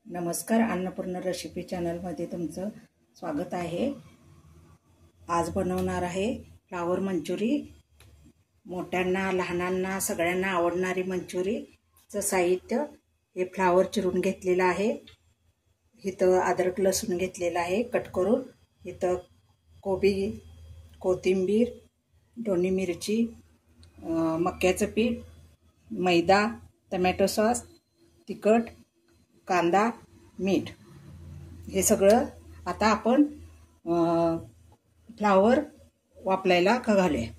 नमस्कार, अन्नपूर्ण रेसिपी चॅनलमध्ये तुमचं स्वागत आहे। आज बनवणार आहे फ्लावर मंचुरी। मोठ्यांना लहानांना सगळ्यांना आवडणारी मंचुरीचं साहित्य हे फ्लावर चिरून घेतलेलं आहे। इथं अद्रक लसूण घेतलेला आहे कट करून। इथं कोबी, कोथिंबीर, दोन्ही मिरची, मक्याचं पीठ, मैदा, टोमॅटो सॉस, तिखट, कांदा, मीठ हे सगळं आता आपण फ्लावर वाफलायला घालूया।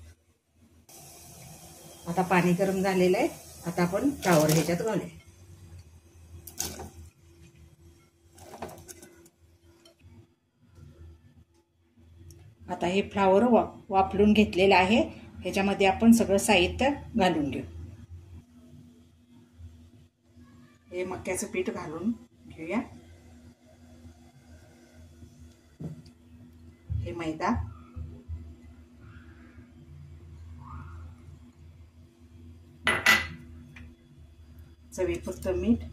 आता पाणी गरम झालेलं आहे। आता आपण फ्लावर ह्याच्यात घालूया। आता हे फ्लावर वाफलून घेतलेलं आहे। ह्याच्यामध्ये आपण सगळं साहित्य घालून घेऊ। हे मक्याचं पीठ घालून घेऊया। हे मैदा, चवीपुरतं मीठ,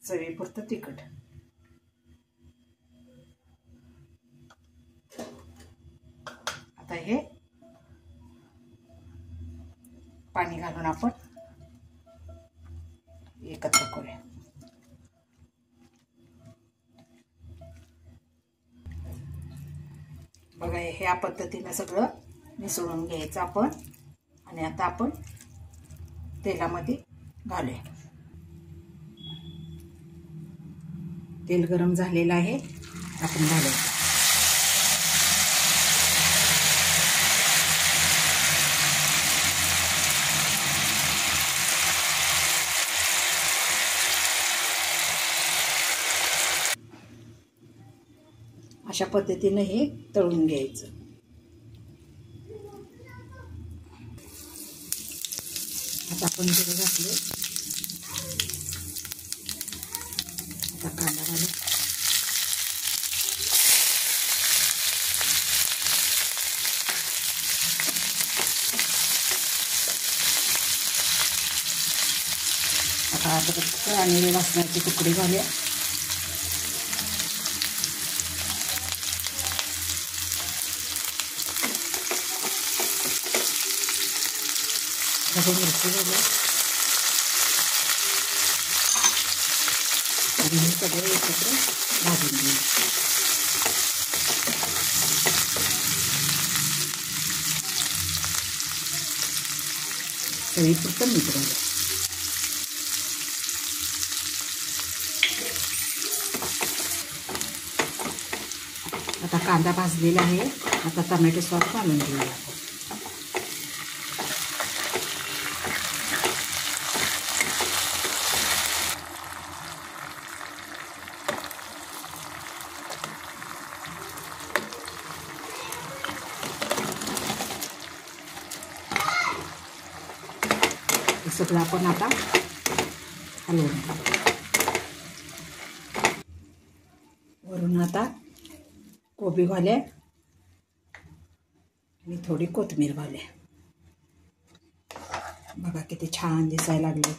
चवीपुरतं तिखट, आता हे पाणी घालून आपण एकत्र करूया। बघा, ह्या पद्धतीने सगळं मिसळून घ्यायचं आपण आणि आता आपण तेलामध्ये घालूया। तेल गरम झालेलं आहे, आपण घालूया। अशा पद्धतीने हे तळून घ्यायचं। आता आपण जिरं घातले, आता कांदा घालू, आता अद्रक आणि लसणाची तुकडे घालूया। मिरची घालूया आणि हे सगळं एकत्र भाजून घेऊ। चवीपुरतं मीठ घालूया। आता कांदा भाजलेला आहे, आता टोमॅटो सॉस घालून घेऊया। हे सगळं आपण आता हलवून घेऊ। वरून आता कोबी घालूया आणि थोडी कोथिंबीर घालूया। बघा किती छान दिसायला लागले।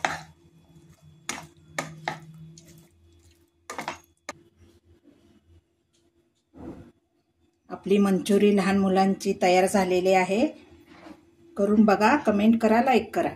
आपली मंचुरी लहान मुलांची तयार झालेली आहे। करून बघा, कमेंट करा, लाईक करा।